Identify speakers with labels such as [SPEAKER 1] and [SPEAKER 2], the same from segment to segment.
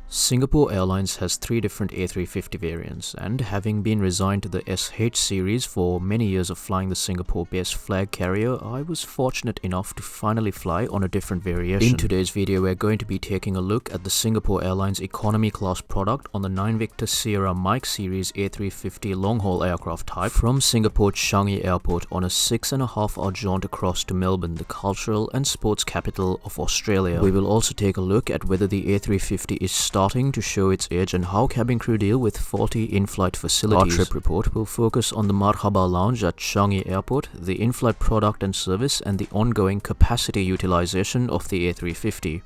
[SPEAKER 1] Singapore Airlines has 3 different A350 variants, and having been resigned to the SH series for many years of flying the Singapore-based flag carrier, I was fortunate enough to finally fly on a different variation. In today's video, we're going to be taking a look at the Singapore Airlines economy class product on the 9 Victor Sierra Mike series A350 long-haul aircraft type from Singapore Changi Airport on a 6.5-hour jaunt across to Melbourne, the cultural and sports capital of Australia. We will also take a look at whether the A350 is starting to show its age and how cabin crew deal with faulty in-flight facilities. Our trip report will focus on the Marhaba Lounge at Changi Airport, the in-flight product and service, and the ongoing capacity utilization of the A350.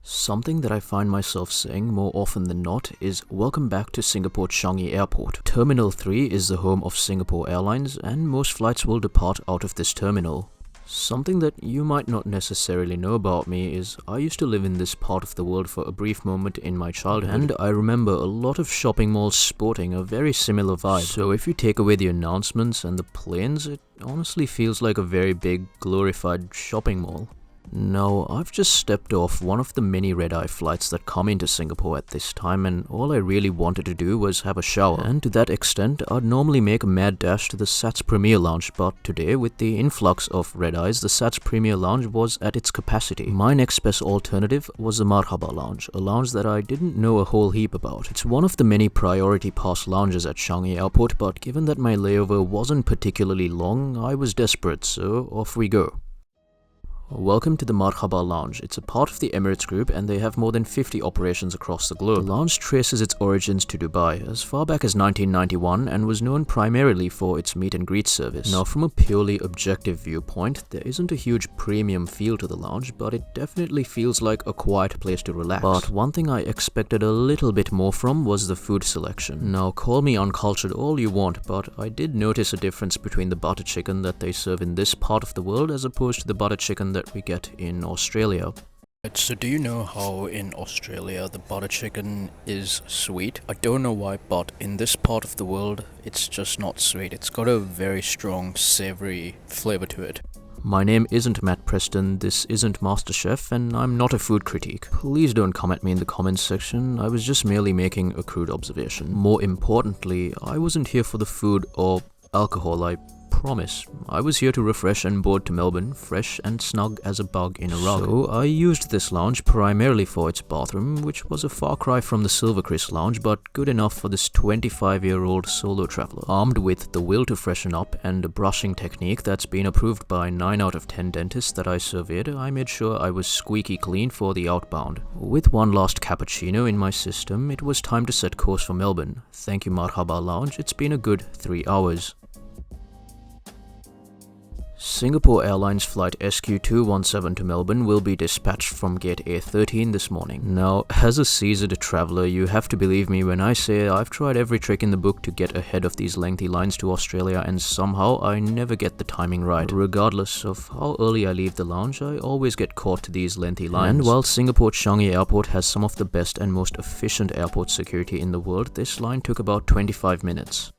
[SPEAKER 1] Something that I find myself saying more often than not is welcome back to Singapore Changi Airport. Terminal 3 is the home of Singapore Airlines, and most flights will depart out of this terminal. Something that you might not necessarily know about me is I used to live in this part of the world for a brief moment in my childhood, and I remember a lot of shopping malls sporting a very similar vibe. So if you take away the announcements and the planes, it honestly feels like a very big, glorified shopping mall. Now, I've just stepped off one of the many red-eye flights that come into Singapore at this time, and all I really wanted to do was have a shower. And to that extent, I'd normally make a mad dash to the SATS Premier Lounge, but today, with the influx of red-eyes, the SATS Premier Lounge was at its capacity. My next best alternative was the Marhaba Lounge, a lounge that I didn't know a whole heap about. It's one of the many priority pass lounges at Changi Airport, but given that my layover wasn't particularly long, I was desperate, so off we go. Welcome to the Marhaba Lounge. It's a part of the Emirates Group, and they have more than 50 operations across the globe. The lounge traces its origins to Dubai as far back as 1991 and was known primarily for its meet and greet service. Now, from a purely objective viewpoint, there isn't a huge premium feel to the lounge, but it definitely feels like a quiet place to relax. But one thing I expected a little bit more from was the food selection. Now, call me uncultured all you want, but I did notice a difference between the butter chicken that they serve in this part of the world as opposed to the butter chicken that we get in Australia. So do you know how in Australia the butter chicken is sweet? I don't know why, but in this part of the world it's just not sweet. It's got a very strong savoury flavour to it. My name isn't Matt Preston, this isn't MasterChef, and I'm not a food critique. Please don't come at me in the comments section, I was just merely making a crude observation. More importantly, I wasn't here for the food or alcohol, I promise. I was here to refresh and board to Melbourne, fresh and snug as a bug in a rug. So I used this lounge primarily for its bathroom, which was a far cry from the Silvercrest lounge, but good enough for this 25-year-old solo traveler. Armed with the will to freshen up and a brushing technique that's been approved by 9 out of 10 dentists that I surveyed, I made sure I was squeaky clean for the outbound. With one last cappuccino in my system, it was time to set course for Melbourne. Thank you Marhaba Lounge, it's been a good 3 hours. Singapore Airlines flight SQ217 to Melbourne will be dispatched from gate A13 this morning. Now, as a seasoned traveller, you have to believe me when I say I've tried every trick in the book to get ahead of these lengthy lines to Australia, and somehow I never get the timing right. Regardless of how early I leave the lounge, I always get caught to these lengthy lines. And while Singapore Changi Airport has some of the best and most efficient airport security in the world, this line took about 25 minutes.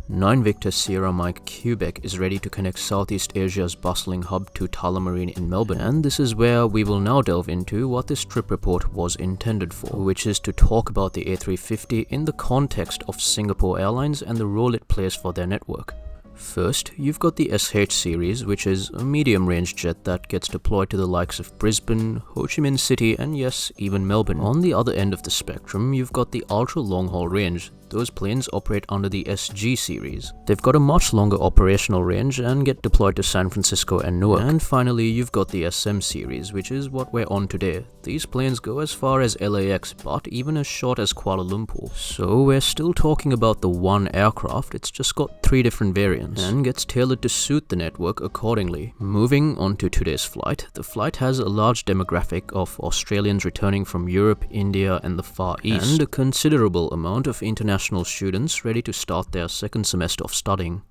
[SPEAKER 1] 9 Victor Sierra Mike Quebec is ready to connect Southeast Asia's bustling hub to Tullamarine in Melbourne, and this is where we will now delve into what this trip report was intended for, which is to talk about the A350 in the context of Singapore Airlines and the role it plays for their network. First, you've got the SH series, which is a medium-range jet that gets deployed to the likes of Brisbane, Ho Chi Minh City, and yes, even Melbourne. On the other end of the spectrum, you've got the ultra-long-haul range. Those planes operate under the SG series. They've got a much longer operational range and get deployed to San Francisco and Newark. And finally, you've got the SM series, which is what we're on today. These planes go as far as LAX, but even as short as Kuala Lumpur. So we're still talking about the one aircraft, it's just got 3 different variants, and gets tailored to suit the network accordingly. Moving on to today's flight, the flight has a large demographic of Australians returning from Europe, India, and the Far East, and a considerable amount of international students ready to start their second semester of studying.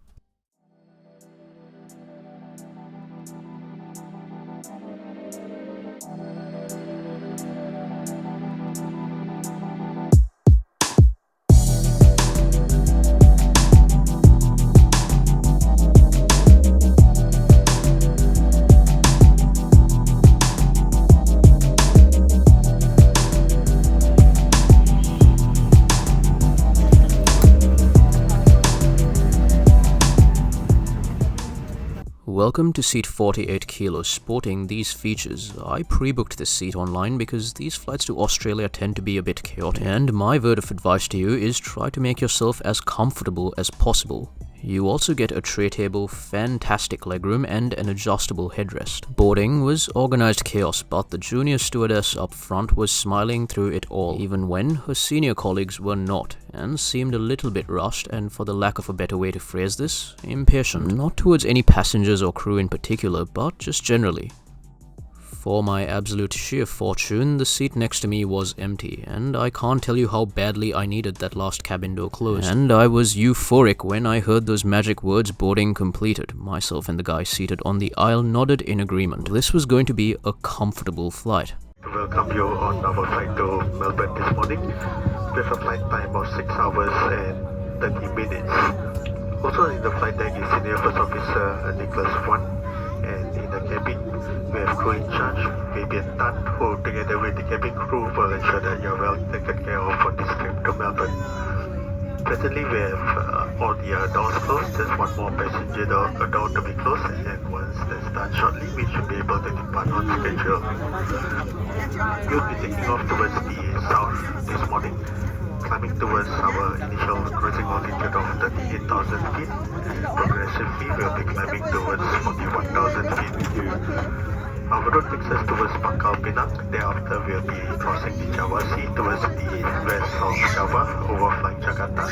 [SPEAKER 1] Welcome to seat 48 kilos sporting these features. I pre-booked this seat online because these flights to Australia tend to be a bit chaotic, and my word of advice to you is try to make yourself as comfortable as possible. You also get a tray table, fantastic legroom, and an adjustable headrest. Boarding was organized chaos, but the junior stewardess up front was smiling through it all, even when her senior colleagues were not, and seemed a little bit rushed and, for the lack of a better way to phrase this, impatient. Not towards any passengers or crew in particular, but just generally. For my absolute sheer fortune, the seat next to me was empty, and I can't tell you how badly I needed that last cabin door closed. And I was euphoric when I heard those magic words boarding completed. Myself and the guy seated on the aisle nodded in agreement. This was going to be a comfortable flight.
[SPEAKER 2] Welcome you on our flight to Melbourne this morning with a flight time of 6 hours and 30 minutes. Also in the flight deck is Senior First Officer Nicholas 1, and in the cabin we have crew in charge, Fabian Tan, who together with the cabin crew will ensure that you're well taken care of on this trip to Melbourne. Presently we have all the doors closed. There's one more passenger door to be closed, and once that's done shortly we should be able to depart on schedule. We'll be taking off towards the south this morning, climbing towards our initial cruising altitude of 38,000 feet, and progressively we'll be climbing towards 41,000 feet. Our route takes us towards Pangkal Pinang. Thereafter we'll be crossing the Java Sea towards the west of Java, overflying Jakarta,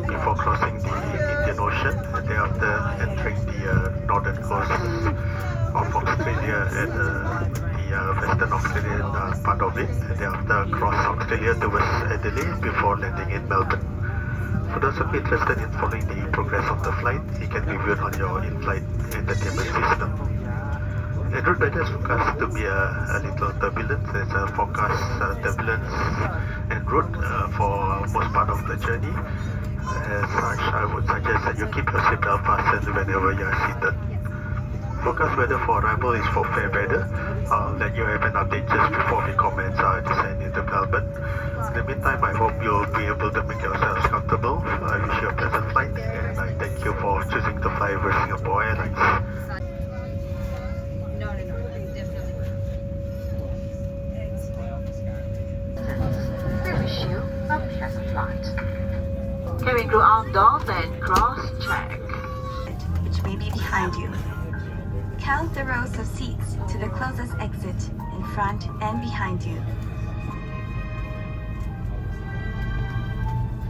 [SPEAKER 2] before crossing the Indian Ocean, and thereafter entering the northern coast of Australia and the western Australian part of it, and thereafter cross Australia towards Adelaide before landing in Melbourne. For those of you interested in following the progress of the flight, it can be viewed on your in-flight entertainment system. The route weather is forecast to be a little turbulent. There's a forecast turbulence en route for most part of the journey. As such, I would suggest that you keep your seatbelt fastened whenever you are seated. Forecast weather for arrival is for fair weather. I'll let you have an update just before we commence our descent into Melbourne. In the meantime, I hope you'll be able to make yourselves comfortable. I wish you a pleasant flight, and I thank you for choosing to fly with Singapore Airlines.
[SPEAKER 3] Cabin crew arm doors and cross-check.
[SPEAKER 4] Which may be behind you. Count the rows of seats to the closest exit in front and behind you.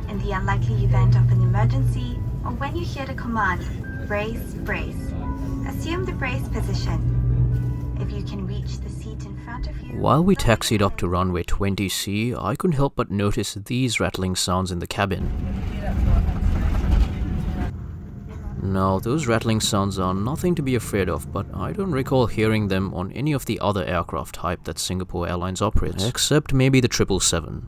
[SPEAKER 4] In the unlikely event of an emergency, or when you hear the command, brace, brace, assume the brace position. If you can reach the seat in front of you...
[SPEAKER 1] While we taxied up to runway 20C, I couldn't help but notice these rattling sounds in the cabin. Now, those rattling sounds are nothing to be afraid of, but I don't recall hearing them on any of the other aircraft type that Singapore Airlines operates, except maybe the 777.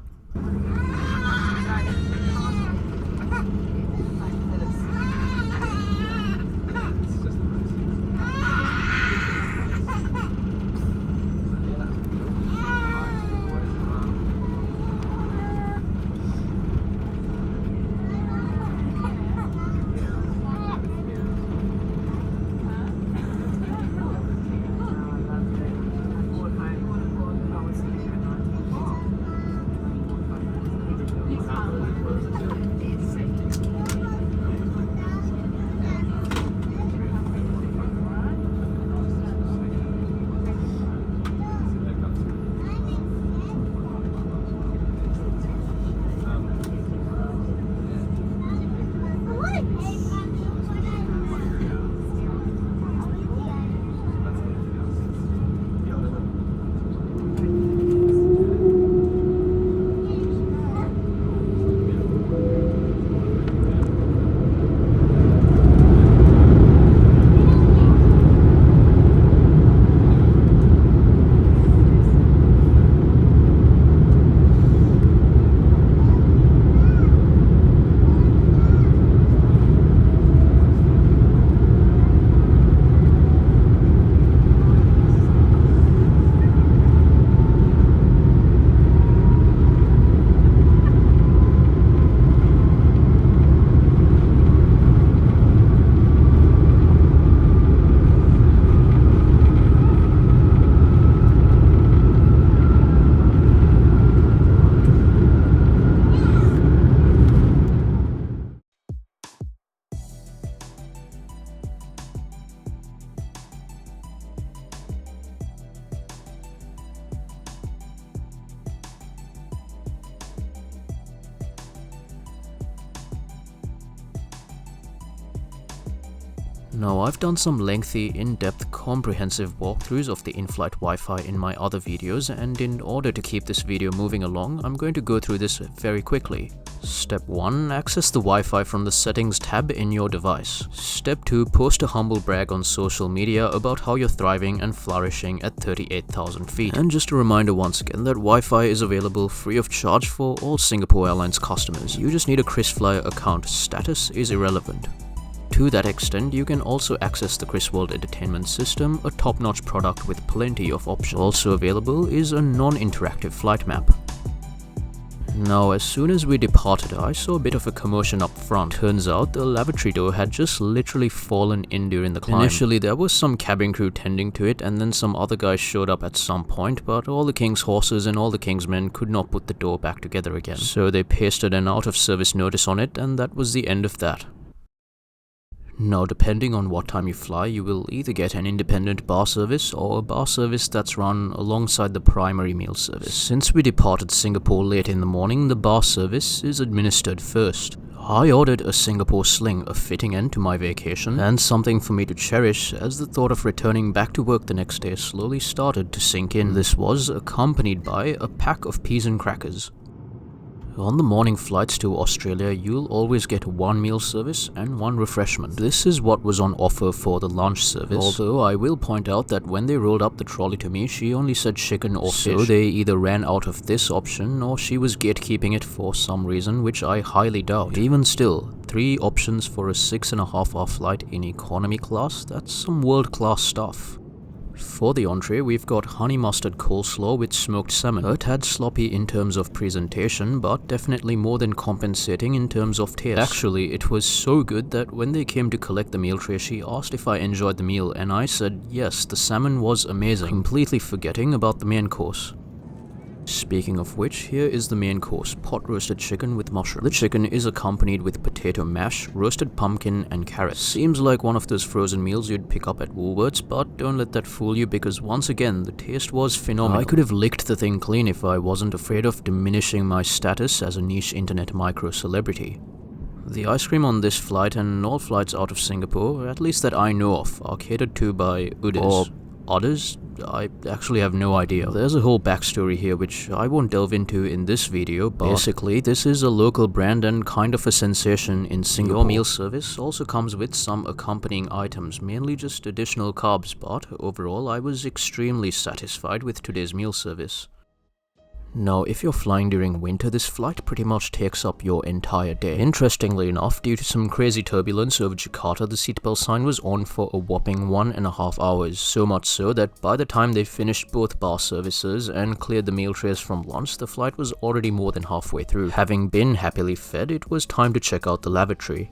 [SPEAKER 1] Now, I've done some lengthy, in-depth, comprehensive walkthroughs of the in-flight Wi-Fi in my other videos, and in order to keep this video moving along, I'm going to go through this very quickly. Step 1. Access the Wi-Fi from the Settings tab in your device. Step 2. Post a humble brag on social media about how you're thriving and flourishing at 38,000 feet. And just a reminder once again that Wi-Fi is available free of charge for all Singapore Airlines customers. You just need a KrisFlyer account. Status is irrelevant. To that extent, you can also access the KrisWorld Entertainment System, a top-notch product with plenty of options. Also available is a non-interactive flight map. Now, as soon as we departed, I saw a bit of a commotion up front. Turns out the lavatory door had just literally fallen in during the climb. Initially, there was some cabin crew tending to it, and then some other guys showed up at some point, but all the king's horses and all the king's men could not put the door back together again. So they pasted an out-of-service notice on it, and that was the end of that. Now, depending on what time you fly, you will either get an independent bar service or a bar service that's run alongside the primary meal service. Since we departed Singapore late in the morning, the bar service is administered first. I ordered a Singapore sling, a fitting end to my vacation, and something for me to cherish as the thought of returning back to work the next day slowly started to sink in. This was accompanied by a pack of peas and crackers. On the morning flights to Australia, you'll always get one meal service and one refreshment. This is what was on offer for the lunch service, although I will point out that when they rolled up the trolley to me, she only said chicken or fish. So they either ran out of this option or she was gatekeeping it for some reason, which I highly doubt. Even still, 3 options for a 6.5-hour flight in economy class, that's some world-class stuff. For the entree, we've got honey mustard coleslaw with smoked salmon. A tad sloppy in terms of presentation, but definitely more than compensating in terms of taste. Actually, it was so good that when they came to collect the meal tray, she asked if I enjoyed the meal, and I said yes, the salmon was amazing, completely forgetting about the main course. Speaking of which, here is the main course, pot roasted chicken with mushroom. The chicken is accompanied with potato mash, roasted pumpkin and carrots. Seems like one of those frozen meals you'd pick up at Woolworths, but don't let that fool you because once again, the taste was phenomenal. I could have licked the thing clean if I wasn't afraid of diminishing my status as a niche internet micro-celebrity. The ice cream on this flight and all flights out of Singapore, at least that I know of, are catered to by UDIs. Or others? I actually have no idea. There's a whole backstory here which I won't delve into in this video, but basically this is a local brand and kind of a sensation in Singapore. Your meal service also comes with some accompanying items, mainly just additional carbs, but overall I was extremely satisfied with today's meal service. Now, if you're flying during winter, this flight pretty much takes up your entire day. Interestingly enough, due to some crazy turbulence over Jakarta, the seatbelt sign was on for a whopping 1.5 hours, so much so that by the time they finished both bar services and cleared the meal trays from lunch, the flight was already more than halfway through. Having been happily fed, it was time to check out the lavatory.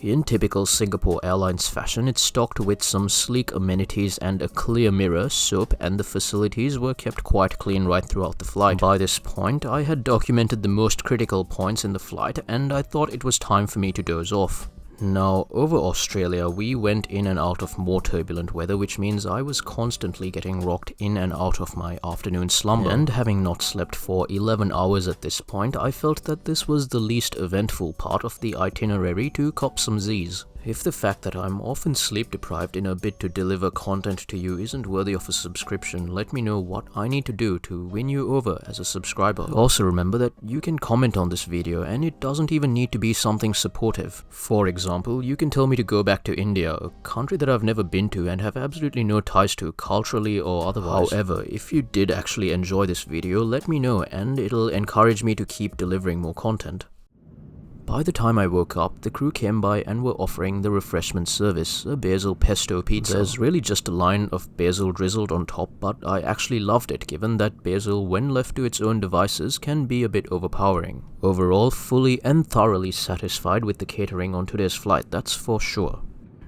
[SPEAKER 1] In typical Singapore Airlines fashion, it's stocked with some sleek amenities and a clear mirror, soap, and the facilities were kept quite clean right throughout the flight. By this point, I had documented the most critical points in the flight, and I thought it was time for me to doze off. Now, over Australia, we went in and out of more turbulent weather, which means I was constantly getting rocked in and out of my afternoon slumber. And having not slept for 11 hours at this point, I felt that this was the least eventful part of the itinerary to cop some Z's. If the fact that I'm often sleep deprived in a bid to deliver content to you isn't worthy of a subscription, let me know what I need to do to win you over as a subscriber. Also remember that you can comment on this video and it doesn't even need to be something supportive. For example, you can tell me to go back to India, a country that I've never been to and have absolutely no ties to culturally or otherwise. However, if you did actually enjoy this video, let me know and it'll encourage me to keep delivering more content. By the time I woke up, the crew came by and were offering the refreshment service, a basil pesto pizza. There's really just a line of basil drizzled on top, but I actually loved it given that basil, when left to its own devices, can be a bit overpowering. Overall, fully and thoroughly satisfied with the catering on today's flight, that's for sure.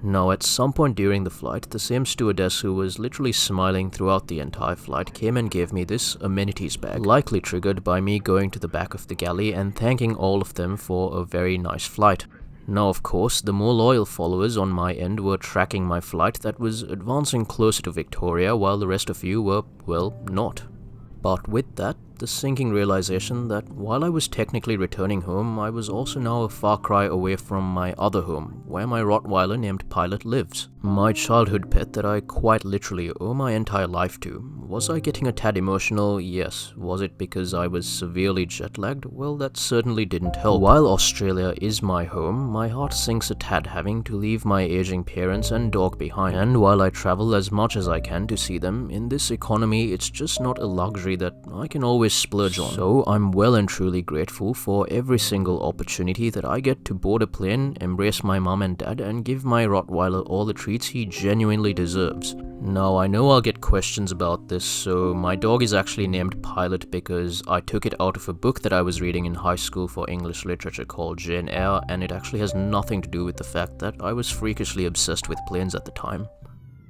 [SPEAKER 1] Now, at some point during the flight, the same stewardess who was literally smiling throughout the entire flight came and gave me this amenities bag, likely triggered by me going to the back of the galley and thanking all of them for a very nice flight. Now, of course, the more loyal followers on my end were tracking my flight that was advancing closer to Victoria, while the rest of you were, well, not. But with that, the sinking realization that while I was technically returning home, I was also now a far cry away from my other home, where my Rottweiler named Pilot lives. My childhood pet that I quite literally owe my entire life to. Was I getting a tad emotional? Yes. Was it because I was severely jet-lagged? Well, that certainly didn't help. While Australia is my home, my heart sinks a tad having to leave my aging parents and dog behind. And while I travel as much as I can to see them, in this economy it's just not a luxury that I can always splurge on. So I'm well and truly grateful for every single opportunity that I get to board a plane, embrace my mum and dad, and give my Rottweiler all the treats he genuinely deserves. Now, I know I'll get questions about this, so my dog is actually named Pilot because I took it out of a book that I was reading in high school for English literature called Jane Eyre, and it actually has nothing to do with the fact that I was freakishly obsessed with planes at the time.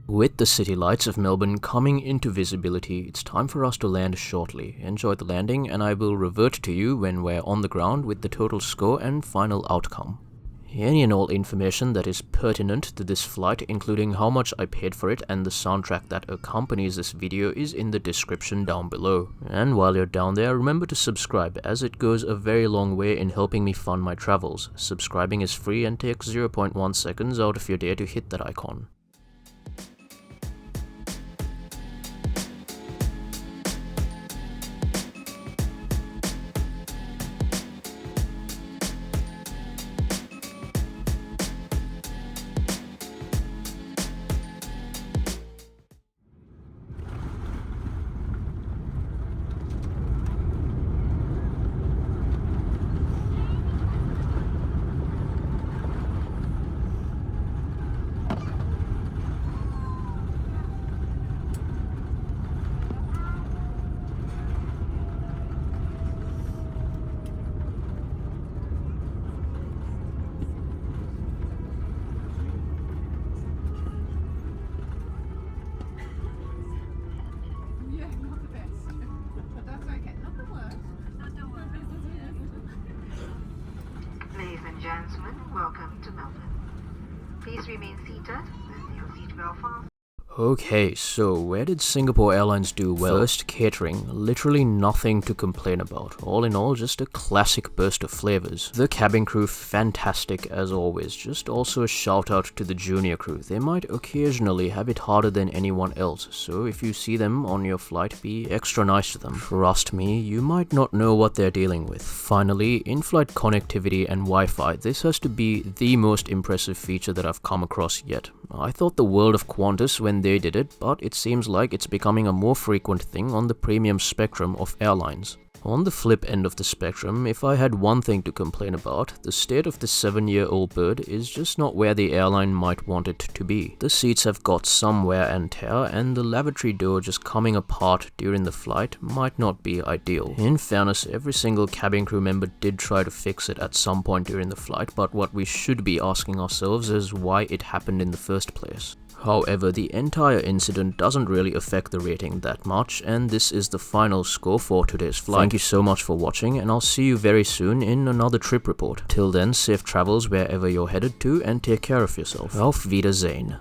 [SPEAKER 1] With the city lights of Melbourne coming into visibility, it's time for us to land shortly. Enjoy the landing, and I will revert to you when we're on the ground with the total score and final outcome. Any and all information that is pertinent to this flight, including how much I paid for it and the soundtrack that accompanies this video, is in the description down below. And while you're down there, remember to subscribe, as it goes a very long way in helping me fund my travels. Subscribing is free and takes 0.1 seconds out of your day to hit that icon.
[SPEAKER 3] Ladies and gentlemen, welcome to Melbourne. Please remain seated with your seatbelt fastened.
[SPEAKER 1] Okay, so where did Singapore Airlines do well? First, catering. Literally nothing to complain about. All in all, just a classic burst of flavors. The cabin crew, fantastic as always. Just also a shout out to the junior crew. They might occasionally have it harder than anyone else, so if you see them on your flight, be extra nice to them. Trust me, you might not know what they're dealing with. Finally, in-flight connectivity and Wi-Fi. This has to be the most impressive feature that I've come across yet. I thought the world of Qantas when they did it, but it seems like it's becoming a more frequent thing on the premium spectrum of airlines. On the flip end of the spectrum, if I had one thing to complain about, the state of the 7-year-old bird is just not where the airline might want it to be. The seats have got some wear and tear, and the lavatory door just coming apart during the flight might not be ideal. In fairness, every single cabin crew member did try to fix it at some point during the flight, but what we should be asking ourselves is why it happened in the first place. However, the entire incident doesn't really affect the rating that much, and this is the final score for today's flight. Thank you so much for watching, and I'll see you very soon in another trip report. Till then, safe travels wherever you're headed to, and take care of yourself. Auf Wiedersehen.